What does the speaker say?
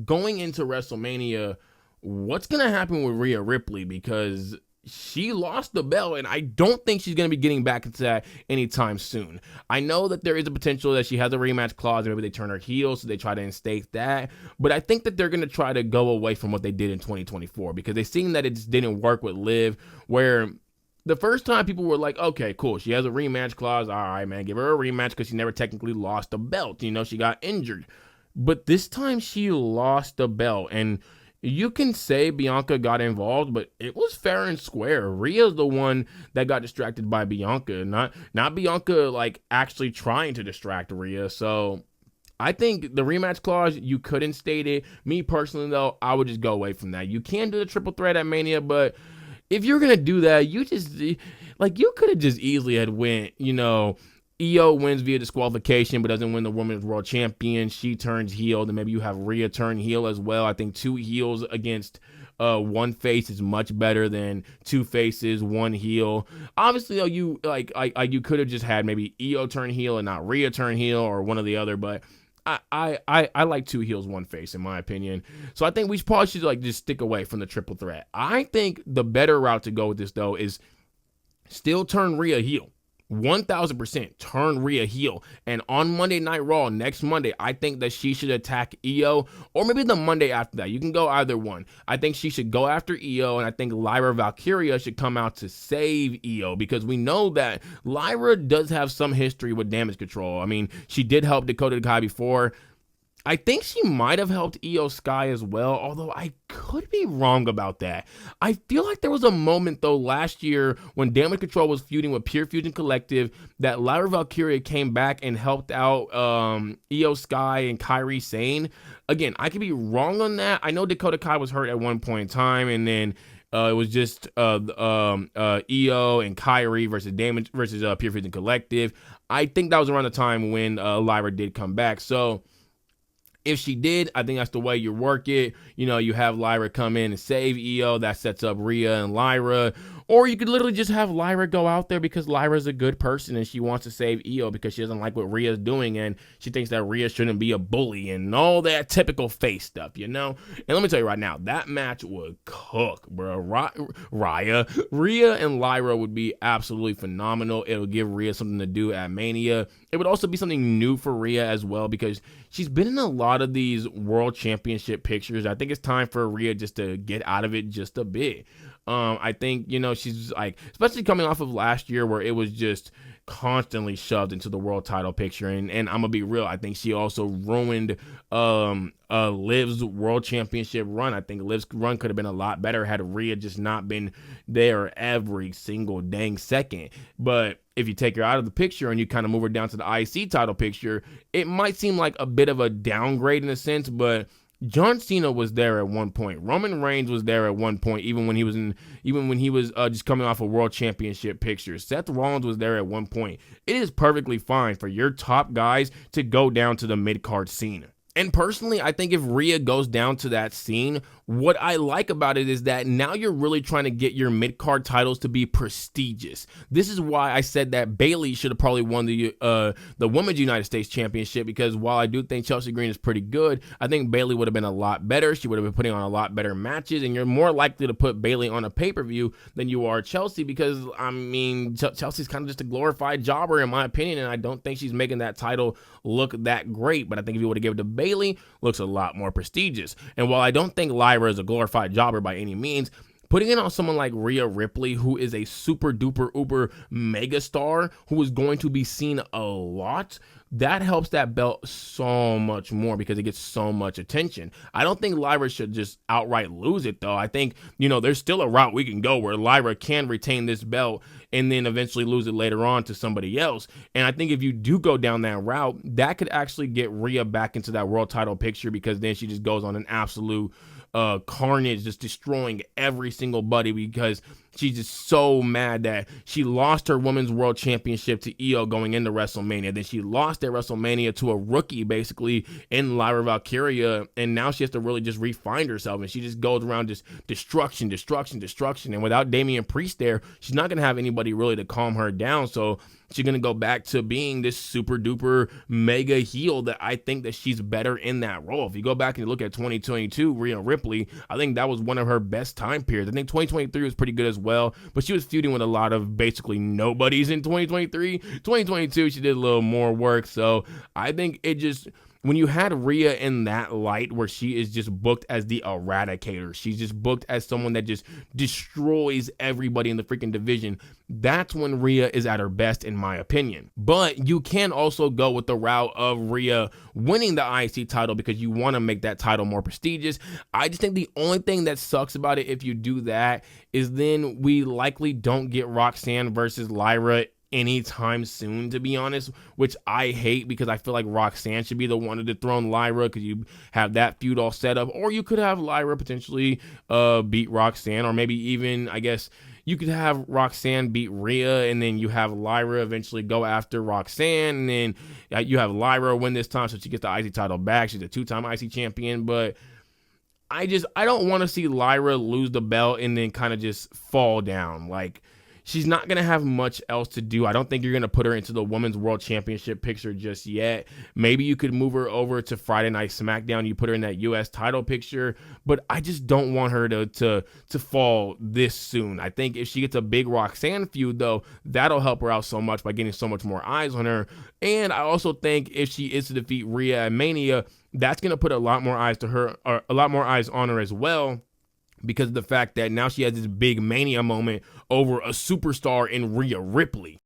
going into WrestleMania, what's going to happen with Rhea Ripley? Because she lost the belt, and I don't think she's going to be getting back into that anytime soon. I know that there is a potential that she has a rematch clause, and maybe they turn her heel, so they try to instate that. But I think that they're going to try to go away from what they did in 2024, because they seen that it just didn't work with Liv, where the first time people were like, okay, cool, she has a rematch clause. All right, man, give her a rematch because she never technically lost the belt. You know, she got injured. But this time she lost the belt, and you can say Bianca got involved, but it was fair and square. Rhea's the one that got distracted by Bianca, not Bianca like actually trying to distract Rhea. So I think the rematch clause, you couldn't state it. Me personally, though, I would just go away from that. You can do the triple threat at Mania, but if you're gonna do that, you could have just easily had went, Io wins via disqualification but doesn't win the Women's World Champion. She turns heel. Then maybe you have Rhea turn heel as well. I think 2 heels against one face is much better than 2 faces, 1 heel. Obviously, though, you could have just had maybe Io turn heel and not Rhea turn heel, or one or the other. But I like 2 heels, 1 face, in my opinion. So I think we probably should just stick away from the triple threat. I think the better route to go with this, though, is still turn Rhea heel. 1,000% turn Rhea heel. And on Monday Night Raw next Monday, I think that she should attack Io, or maybe the Monday after that. You can go either one. I think she should go after Io, and I think Lyra Valkyria should come out to save Io, because we know that Lyra does have some history with damage control. I mean, she did help Dakota Kai before. I think she might have helped Io Sky as well, although I could be wrong about that. I feel like there was a moment, though, last year when Damage Control was feuding with Pure Fusion Collective that Lyra Valkyria came back and helped out Io Sky and Kairi Sane. Again, I could be wrong on that. I know Dakota Kai was hurt at one point in time, and then it was just Io and Kairi versus Pure Fusion Collective. I think that was around the time when Lyra did come back. So if she did, I think that's the way you work it. You have Lyra come in and save Io. That sets up Rhea and Lyra. Or you could literally just have Lyra go out there because Lyra's a good person and she wants to save Io because she doesn't like what Rhea's doing and she thinks that Rhea shouldn't be a bully and all that typical face stuff, And let me tell you right now, that match would cook, bro. Rhea and Lyra would be absolutely phenomenal. It would give Rhea something to do at Mania. It would also be something new for Rhea as well because she's been in a lot of these World Championship pictures. I think it's time for Rhea just to get out of it just a bit. I think, she's especially coming off of last year where it was just constantly shoved into the world title picture. And I'm going to be real. I think she also ruined Liv's World Championship run. I think Liv's run could have been a lot better had Rhea just not been there every single dang second. But if you take her out of the picture and you kind of move her down to the IC title picture, it might seem like a bit of a downgrade in a sense, but John Cena was there at one point. Roman Reigns was there at one point, even when he was just coming off a World Championship picture. Seth Rollins was there at one point. It is perfectly fine for your top guys to go down to the mid-card scene. And personally, I think if Rhea goes down to that scene, what I like about it is that now you're really trying to get your mid-card titles to be prestigious. This is why I said that Bayley should have probably won the Women's United States Championship, because while I do think Chelsea Green is pretty good, I think Bayley would have been a lot better. She would have been putting on a lot better matches, and you're more likely to put Bayley on a pay-per-view than you are Chelsea because, Chelsea's kind of just a glorified jobber in my opinion, and I don't think she's making that title look that great. But I think if you would have given it to Bayley, looks a lot more prestigious. And while I don't think Lyra is a glorified jobber by any means, putting it on someone like Rhea Ripley, who is a super duper uber mega star, who is going to be seen a lot, that helps that belt so much more because it gets so much attention. I don't think Lyra should just outright lose it, though. I think, there's still a route we can go where Lyra can retain this belt and then eventually lose it later on to somebody else. And I think if you do go down that route, that could actually get Rhea back into that world title picture because then she just goes on an absolute carnage, just destroying every single buddy because she's just so mad that she lost her Women's World Championship to Io going into WrestleMania. Then she lost at WrestleMania to a rookie, basically, in Lyra Valkyria, and now she has to really just refine herself, and she just goes around just destruction. And without Damian Priest there, she's not going to have anybody really to calm her down, so she's going to go back to being this super duper mega heel that I think that she's better in that role. If you go back and look at 2022, Rhea Ripley, I think that was one of her best time periods. I think 2023 was pretty good as well, but she was feuding with a lot of basically nobodies in 2023. 2022, she did a little more work. So I think it just, when you had Rhea in that light where she is just booked as the eradicator, she's just booked as someone that just destroys everybody in the freaking division, that's when Rhea is at her best, in my opinion. But you can also go with the route of Rhea winning the IC title because you want to make that title more prestigious. I just think the only thing that sucks about it if you do that is then we likely don't get Roxanne versus Lyra anytime soon, to be honest, which I hate because I feel like Roxanne should be the one to dethrone Lyra because you have that feud all set up. Or you could have Lyra potentially beat Roxanne, or maybe even, I guess, you could have Roxanne beat Rhea, and then you have Lyra eventually go after Roxanne, and then you have Lyra win this time so she gets the IC title back. She's a 2-time IC champion, but I don't want to see Lyra lose the belt and then kind of just fall down. Like, she's not going to have much else to do. I don't think you're going to put her into the Women's World Championship picture just yet. Maybe you could move her over to Friday Night SmackDown. You put her in that U.S. title picture, but I just don't want her to fall this soon. I think if she gets a big Roxanne feud, though, that'll help her out so much by getting so much more eyes on her. And I also think if she is to defeat Rhea at Mania, that's going to put a lot more eyes to her, or a lot more eyes on her as well, because of the fact that now she has this big Mania moment over a superstar in Rhea Ripley.